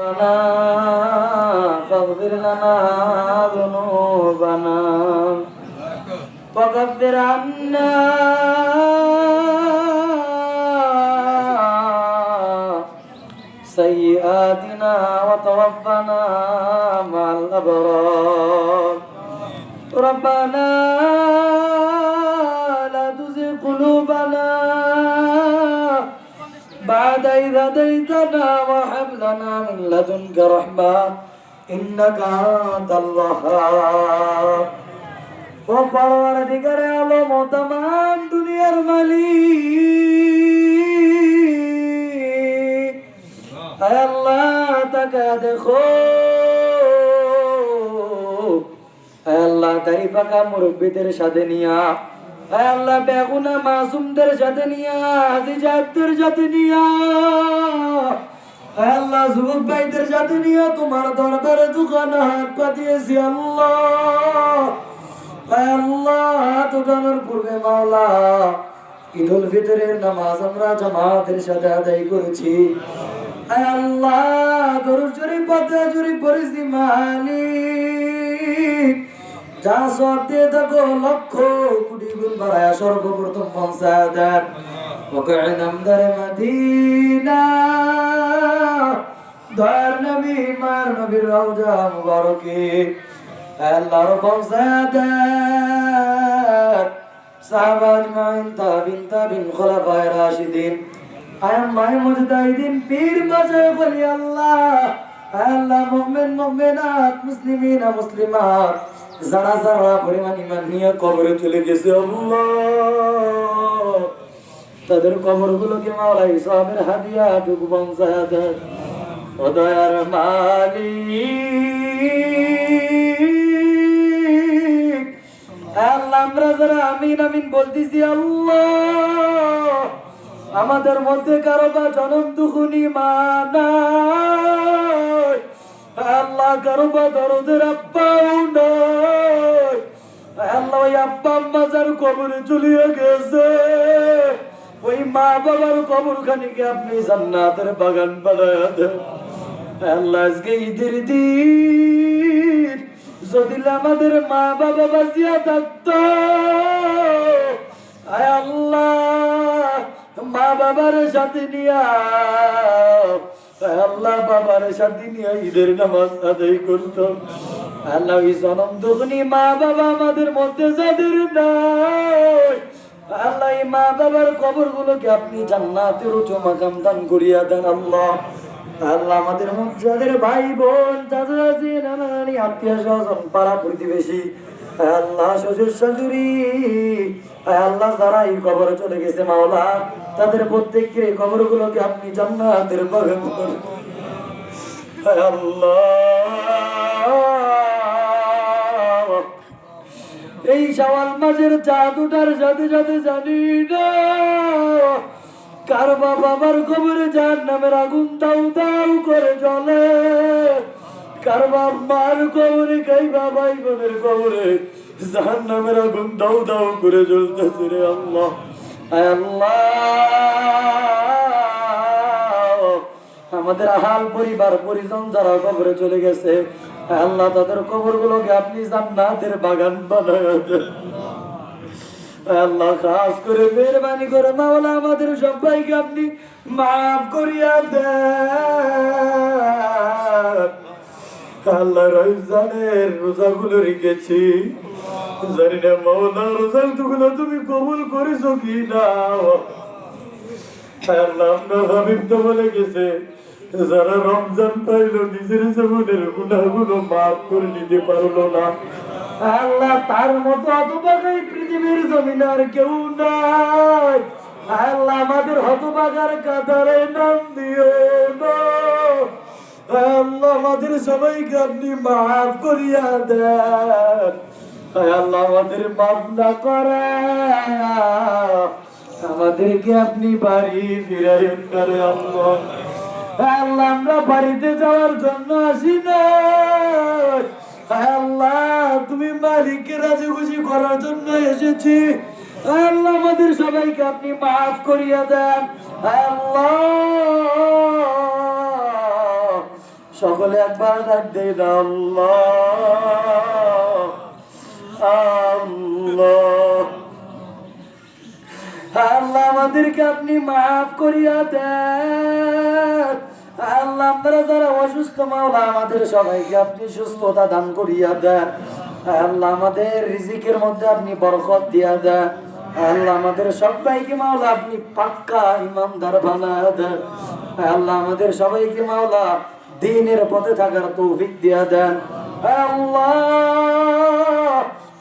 ربنا فاغفر لنا ذنوبنا وكفر عنا سيئاتنا وتوفنا مع الأبرار ربنا لا تزغ قلوبنا بعد إذ هديتنا وهب لنا من لدنك رحمة إنك أنت الوهاب ও পরওয়ারদিগারে আলম ও তামাম দুনিয়ার মালিক আয় আল্লাহ তাকে দেখো আয় আল্লাহ দাড়ি পাকা মুরব্বীদের সাথে নিয়া আয় আল্লাহ বেগুনা মাসুমদের সাথে নিয়া হাজিজাতদের সাথে নিয়া আয় আল্লাহ যুবক ভাইদের সাথে নিয়া তোমার দরবারে দুখানা হাত পাতিয়েছি আল্লাহ আয় আল্লাহ তোদের পূর্বে মাওলা ঈদুল ফিতরের নামাজ আমরা জামাতের সাথে আদায় করেছি আয় আল্লাহ দরুদ শরীফ ফাতিহা শরীফ পড়েছি মালিক যা সব দিয়ে থাকো লক্ষ কোটি গুণ বাড়ায়া সর্বপ্রথম পৌঁছায় দেন ওকে নামদারে মদিনা দয়ার নবী মার নবীর রওজা মুবারকে আল্লাহর পৌঁছায় দেন সাহাবা আজমাইন তাবিন খুলাফায়ে রাশিদিন আইম্মায়ে মুজতাহিদিন পীর মাশায়েখ ওলি আল্লাহ মুমিন মুমিনাত মুসলিমিনা মুসলিমাত যারা যারা পরিমাণ ঈমান নিয়ে কবরে চলে গেছে আল্লাহ তাদের কবরগুলোকে মাওলা হিসাবের হাদিয়া টুকু পৌঁছায় দেন ও দয়ার মালিক আল্লাহ আমরা যারা আমিন আমিন বলতেছি আল্লাহ আমাদের মধ্যে কারো বা জনম দুখুনি মানায় আল্লাহ কারো বা দরদের আব্বাও নয় আল্লাহ ওই আব্বা আম্মা যার কবরে চলিয়ে গেছে ওই মা বাবার কবর খানিকে আপনি জান্নাতের বাগান বানায় দেন আল্লাহ আজকে ঈদের দিন যদি আমাদের মা বাবা বাঁচিয়া থাকতো আয় আল্লাহ মা বাবার সাথে নিয়া আল্লাহ বাবার সাথে নিয়ে ঈদের নামাজ আদায় করতো আল্লাহ ওই জনম দুখনি মা বাবা আমাদের মধ্যে যাদের নাই আল্লাহ এই মা বাবার কবর গুলোকে আপনি জান্নাতের উচ্চ মাকাম দান করিয়া দেন আল্লাহ আল্লাহ আমাদের যাদের ভাই বোন চাচা চাচি নানা নানি আত্মীয় স্বজন পাড়া প্রতিবেশী আল্লাহ শ্বশুর শাশুড়ি আল্লাহ যারা এই কবরে চলে গেছে মাওলা তাদের প্রত্যেকের এই কবর গুলোকে আপনি জান্নাতের বাগান করুন আল্লাহ এই শাওয়াল মাসের চাঁদ ওঠার সাথে সাথে জানি না কার বাবার কবরে জাহান্নামের আগুন দাউ দাউ করে জ্বলে কার মার কবরে কাই বাবাই বোনের কবরে জাহান্নামের আগুন দাউ দাউ করে জ্বলতেছে রে আল্লাহ আয় আল্লাহ আমাদের আহাল পরিবার পরিজন যারা কবরে চলে গেছে আল্লাহ তাদের কবর গুলোকে আপনি জান্নাতের বাগান বানায় দেন আল্লাহ খাস করে মেহরবানি করে মাওলা আমাদের সবাইকে আপনি মাফ করিয়া দেন আল্লাহ রমজানের রোজাগুলো রেখেছি জানি না মাওলা রোজাগুলো তুমি কবুল করেছো কি না আল্লাহ আপনার হাবিব তো বলে গেছে যারা রমজান পাইল নিজের জীবনের গুনাহগুলো মাফ করে নিতে পারলো না আল্লাহ তার মতো হতভাগা পৃথিবীর জমিনে আর কেউ নাই আল্লাহ আমাদের হতভাগার কাতারে নাম দিও না আল্লাহ আমাদের সবাইকে আপনি মাফ করিয়া দেন আল্লাহ আমাদের মাফ না করা আমাদেরকে আপনি বাড়ি ফিরাইন করে আল্লাহ আল্লাহ আমরা বাড়িতে যাওয়ার জন্য আসি না আল্লাহ তুমি মালিককে রাজি খুশি করার জন্য এসেছি আল্লাহ আমাদের সবাইকে আপনি মাফ করিয়া দেন আল্লাহ সকলে একবার ডাক দেই না, আল্লাহ আল্লাহ। আল্লাহ আমাদেরকে আপনি মাফ করিয়া দেন। আল্লাহ আপনারা যারা অসুস্থ মাওলা আমাদের সবাইকে আপনি সুস্থতা দান করিয়া দেন। আল্লাহ আমাদের রিজিকের মধ্যে আপনি বরকত দিয়া দেন। আল্লাহ আমাদের সবাইকে মাওলা আপনি পাক্কা ইমানদার বানায়া দেন। আল্লাহ আমাদের সবাইকে মাওলা দ্বীনের পথে থাকার তৌফিক দিয়া দেন। আল্লাহ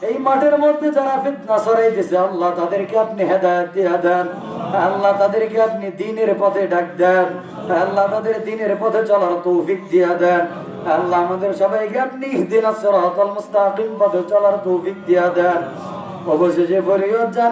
এই মাঠের মধ্যে যারা ফিতনা ছড়াইতেছে আল্লাহ তাদেরকে আপনি হেদায়েত দিয়া দেন। আল্লাহ তাদেরকে আপনি দ্বীনের পথে ডাক দেন। আল্লাহ তাদের দ্বীনের পথে চলার তৌফিক দিয়া দেন। আল্লাহ আমাদের সবাইকে আপনি ইহদিনাস সিরাতাল মুস্তাকিম পথে চলার তৌফিক দিয়া দেন। অবশেষে ফরিয়াদ